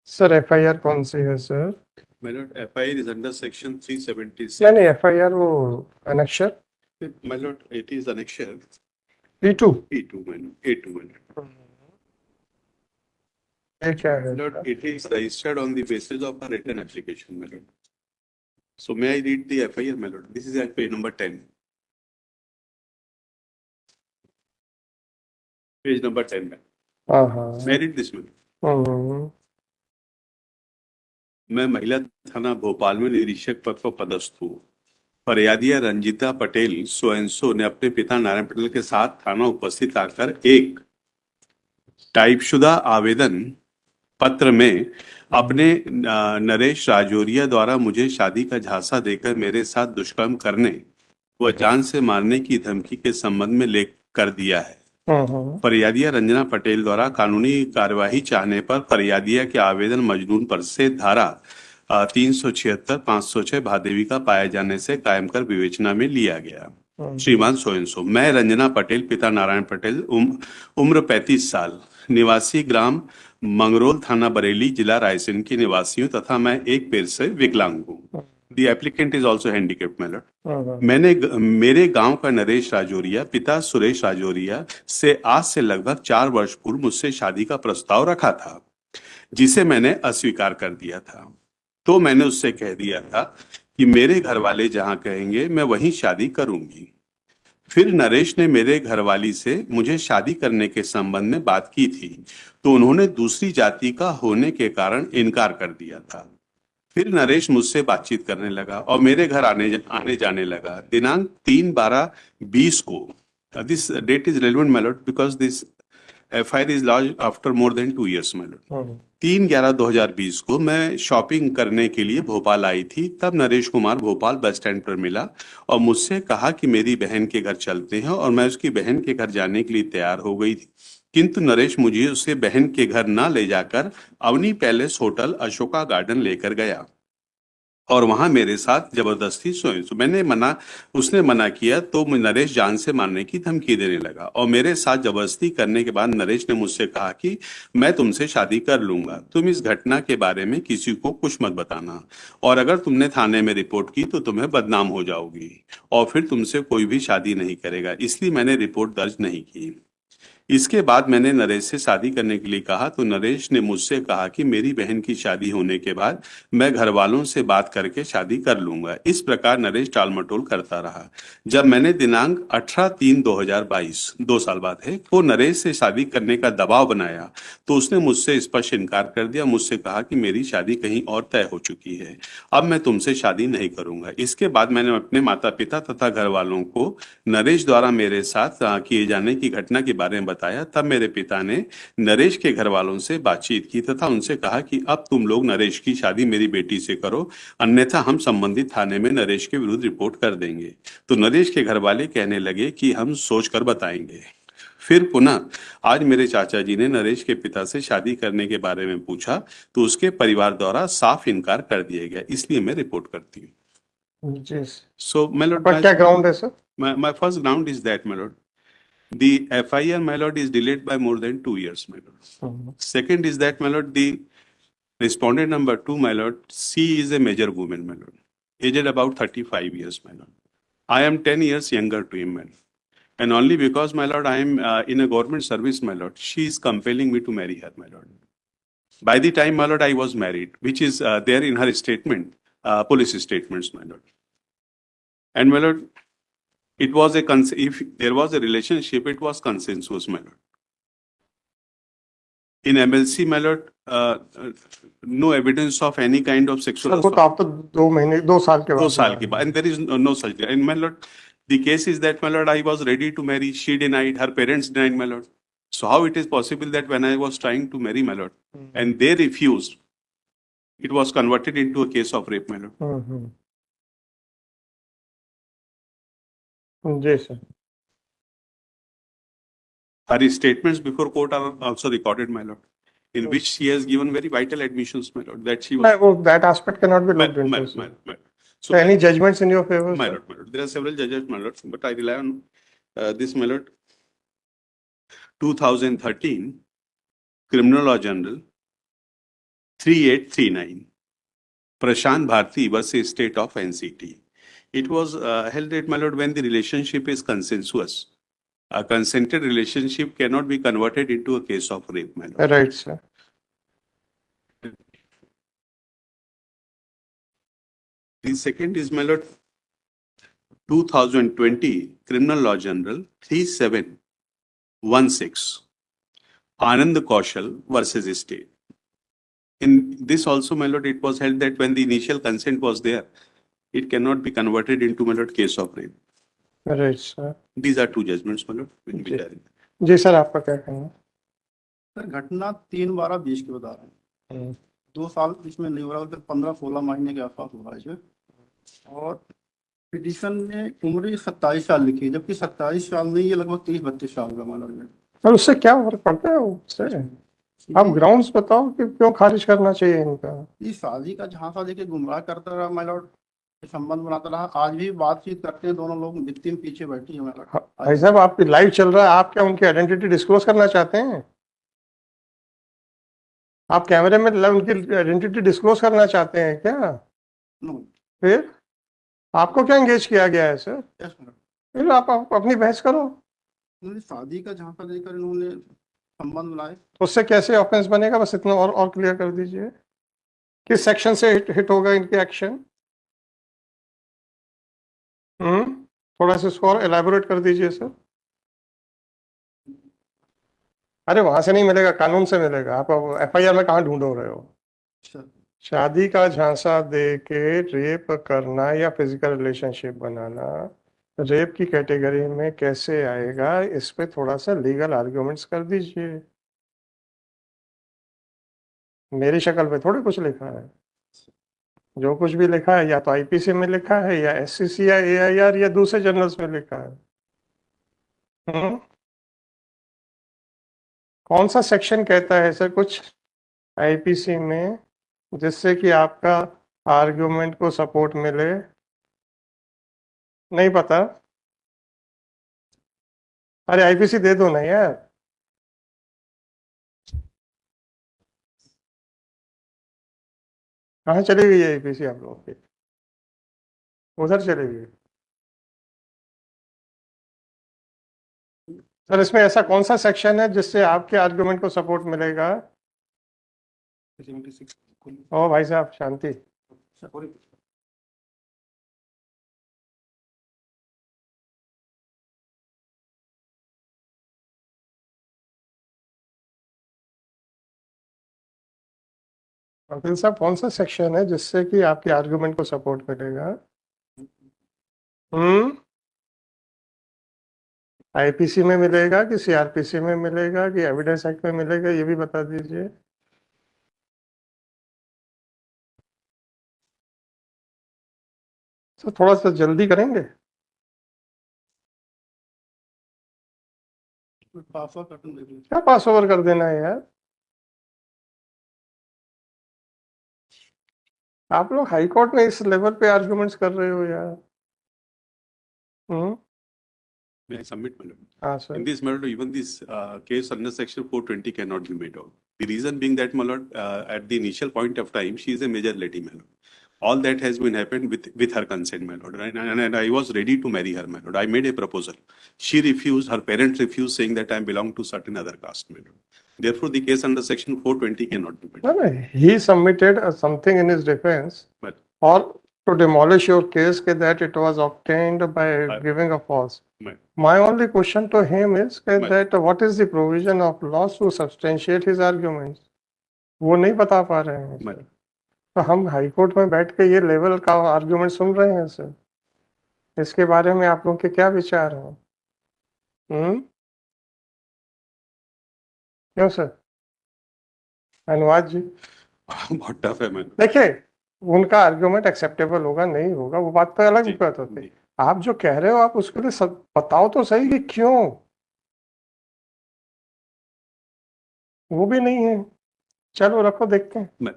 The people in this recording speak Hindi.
सर एफआईआर कौन सी है sir? My lord, FIR is under section 376. नहीं एफआईआर वो अनक्षर My lord, it is annexure P2 P2, my lord, A2, my lord. ये क्या है? My lord, it is registered on the basis of a written application, my lord. So may I read the FIR, my lord? This is FIR number 10. Page number 10, ma'am. हाँ हाँ May I read this, ma'am? हम्म, मैं महिला थाना भोपाल में निरीक्षक पद पर पदस्थ हूँ। फरियादिया रंजिता पटेल सोएंसो ने अपने पिता नारायण पटेल के साथ थाना उपस्थित आकर एक टाइपशुदा आवेदन पत्र में अपने नरेश राजौरिया द्वारा मुझे शादी का झांसा देकर मेरे साथ दुष्कर्म करने व जान से मारने की धमकी के संबंध में लेख कर दिया है। फरियादिया रंजना पटेल द्वारा कानूनी कार्यवाही चाहने पर फरियादिया के आवेदन मजनून पर से धारा 376, 506 भादेवी का पाए जाने से कायम कर विवेचना में लिया गया। श्रीमान सोयंसो, मैं रंजना पटेल पिता नारायण पटेल उम्र 35 साल निवासी ग्राम मंगरोल थाना बरेली जिला रायसेन की निवासी हूँ तथा मैं एक पैर से विकलांग हूँ। The applicant is also handicapped my lord। मैंने मेरे गांव का नरेश राजौरिया पिता सुरेश राजौरिया से आज से लगभग 4 वर्ष पूर्व मुझसे शादी का प्रस्ताव रखा था, जिसे मैंने अस्वीकार कर दिया था। तो मैंने उससे कह दिया था कि मेरे घर वाले जहां कहेंगे मैं वहीं शादी करूंगी। फिर नरेश ने मेरे घरवाली से मुझे शादी करने के संबंध में बात की थी, तो उन्होंने दूसरी जाति का होने के कारण इनकार कर दिया था। फिर नरेश मुझसे बातचीत करने लगा और मेरे घर आने जाने लगा। दिनांक 3/12/20 को, this date is relevant my lord because this FIR is lodged after more than 2 years my lord। 3/11/2020 को मैं शॉपिंग करने के लिए भोपाल आई थी। तब नरेश कुमार भोपाल बस स्टैंड पर मिला और मुझसे कहा कि मेरी बहन के घर चलते हैं, और मैं उसकी बहन के घर जाने के लिए तैयार हो गई थी, किंतु नरेश मुझे उससे बहन के घर ना ले जाकर Avani palace hotel Ashoka garden लेकर गया और वहां मेरे साथ जबरदस्ती सोए। तो उसने मना किया तो नरेश जान से मारने की धमकी देने लगा और मेरे साथ जबरदस्ती करने के बाद नरेश ने मुझसे कहा कि मैं तुमसे शादी कर लूंगा, तुम इस घटना के बारे में किसी को कुछ मत बताना, और अगर तुमने थाने में रिपोर्ट की तो तुम्हें बदनाम हो जाओगी और फिर तुमसे कोई भी शादी नहीं करेगा, इसलिए मैंने रिपोर्ट दर्ज नहीं की। इसके बाद मैंने नरेश से शादी करने के लिए कहा तो नरेश ने मुझसे कहा कि मेरी बहन की शादी होने के बाद मैं घर वालों से बात करके शादी कर लूंगा। इस प्रकार नरेश टालमटोल करता रहा। जब मैंने दिनांक 18/3/2022, 2 साल बाद है, को नरेश से शादी करने का दबाव बनाया तो उसने मुझसे स्पष्ट इनकार कर दिया। मुझसे कहा कि मेरी शादी कहीं और तय हो चुकी है, अब मैं तुमसे शादी नहीं करूंगा। इसके बाद मैंने अपने माता पिता तथा घर वालों को नरेश द्वारा मेरे साथ किए जाने की घटना के बारे में बताया। तब मेरे पिता ने नरेश के घर वालों से बातचीत की तथा उनसे कहा कि अब तुम लोग नरेश की शादी मेरी बेटी से करो, अन्यथा हम संबंधित थाने में नरेश के विरुद्ध रिपोर्ट कर देंगे। तो नरेश के घर वाले कहने लगे कि हम सोच कर बताएंगे। फिर पुनः आज मेरे चाचा जी ने नरेश के पिता से शादी करने के बारे में पूछा तो उसके परिवार द्वारा साफ इनकार कर दिया गया, इसलिए मैं रिपोर्ट करती हूँ। जी सो my lord, पर क्या ग्राउंड है sir? my first ground is that my lord, the FIR my lord is delayed by more than 2 years my lord। Second is that my lord, the respondent number 2 my lord, she is a major woman my lord, aged about 35 years my lord. I am 10 years younger to him my lord, and only because my lord I am in a government service my lord, she is compelling me to marry her my lord. By the time my lord I was married, which is there in her statement, police statements my lord, and my lord, it was if there was a relationship, it was consensuous my lord. In MLC my lord, no evidence of any kind of sexual sir वो तो आप तो 2 साल के 2 बाद साल के बाद, and there is no such, and my lord, the case is that my lord I was ready to marry, she denied, her parents denied my lord. So how it is possible that when I was trying to marry my lord and they refused, it was converted into a case of rape my lord? जी sir. Her statements before court are also recorded my lord, in which she has given very vital admissions my lord, that she was that aspect cannot be looked into sir. So any judgments in your favor my sir? lord, my lord, there are several judges my lord, but I rely on this my lord, 2013 Criminal Law General 3839 Prashant Bharti versus State of NCT. It was held that, my lord, when the relationship is consensuous, a consented relationship cannot be converted into a case of rape, my lord. Right, sir. The second is, my lord, 2020 Criminal Law General 3716 Anand Kaushal versus State. In this also, my lord, it was held that when the initial consent was there, it cannot be converted into, my lord, case of rape. Right, sir. These are two judgments, my lord. When we are in. जी सर, आपका क्या कहना है? सर घटना 3/12/20 की बता रहे हैं। 2 साल इसमें नहीं हो रहा, 15-16 महीने के आसपास हुआ है इसमें। और पिटिशन में उम्र 27 साल लिखी है, जबकि 27 साल नहीं, ये लगभग 30-32 साल का माना गया। और उससे क्या फर्क पड़ता है उससे? आप ग्राउंड्स बताओ कि क्यों खारिज करना चाहिए इनका। ये शादी का झांसा देके गुमराह करता रहा माय लॉर्ड, संबंध बनाता रहा। आज भी बातचीत करते हैं दोनों लोग, विक्टिम पीछे बैठी है माय लॉर्ड। भाई साहब, आपकी लाइव चल रहा है, आप क्या उनकी आइडेंटिटी डिस्क्लोज करना चाहते हैं? आप कैमरे में उनकी आइडेंटिटी डिस्क्लोज करना चाहते हैं क्या? नो। फिर आपको क्या एंगेज किया गया है सर? Yes my Lord. फिर आप अपनी बहस करो। उन्होंने शादी का झांसा देकर इन्होंने संबंध बनाए। तो उससे कैसे ऑफेंस बनेगा, बस इतना और क्लियर कर दीजिए। किस सेक्शन से हिट होगा इनके एक्शन? थोड़ा सा इसको और एलैबोरेट कर दीजिए सर। अरे वहां से नहीं मिलेगा, कानून से मिलेगा। आप एफआईआर में कहाँ ढूंढो रहे हो? शादी का झांसा दे के रेप करना या फिजिकल रिलेशनशिप बनाना रेप की कैटेगरी में कैसे आएगा, इस पे थोड़ा सा लीगल आर्ग्यूमेंट्स कर दीजिए। मेरी शक्ल पे थोड़ी कुछ लिखा है। जो कुछ भी लिखा है या तो आईपीसी में लिखा है या एससीसी या एआईआर या दूसरे जर्नल्स में लिखा है। कौन सा सेक्शन कहता है सर कुछ आईपीसी में जिससे कि आपका आर्ग्यूमेंट को सपोर्ट मिले? नहीं पता? अरे आईपीसी दे दो ना यार। कहाँ चली गई है आईपीसी आप लोगों की? उधर चली गई। सर इसमें ऐसा कौन सा सेक्शन है जिससे आपके आर्गुमेंट को सपोर्ट मिलेगा? ओ भाई साहब शांति। वकील साहब कौन सा सेक्शन है जिससे कि आपके आर्गुमेंट को सपोर्ट मिलेगा? आईपीसी में मिलेगा कि सीआरपीसी में मिलेगा कि एविडेंस एक्ट में मिलेगा, ये भी बता दीजिए। तो थोड़ा सा जल्दी करेंगे। क्या पास ओवर कर देना है यार? आप लोग हाई कोर्ट में इस लेवल पे आर्गुमेंट्स कर रहे हो यार। May I submit, my lord? हाँ sir. In this matter, even this case under section 420 cannot be made out. The reason being that, my lord, at the initial point of time, she is a major lady, my lord. All that has been happened with her consent, my lord. And I was ready to marry her, my lord. I made a proposal. She refused, her parents refused, saying that I belong to certain other caste, my lord. Therefore, the case under section 420 cannot be made. No, he submitted something in his defense, But, or to demolish your case that it was obtained by giving a false. My only question to him is that what is the provision of laws to substantiate his arguments? वो नहीं बता पा रहे हैं सर। तो हम हाई कोर्ट में बैठ के ये लेवल का आर्ग्यूमेंट सुन रहे हैं सर। इसके बारे में आप लोगों के क्या विचार हैं? क्यों सर? अनुवाद जी बहुत टफ है मैम। देखिए, उनका आर्ग्यूमेंट एक्सेप्टेबल होगा नहीं होगा वो बात तो अलग बात होती है। आप जो कह रहे हो आप उसके लिए सब बताओ तो सही कि क्यों। वो भी नहीं है। चलो रखो, देखते हैं।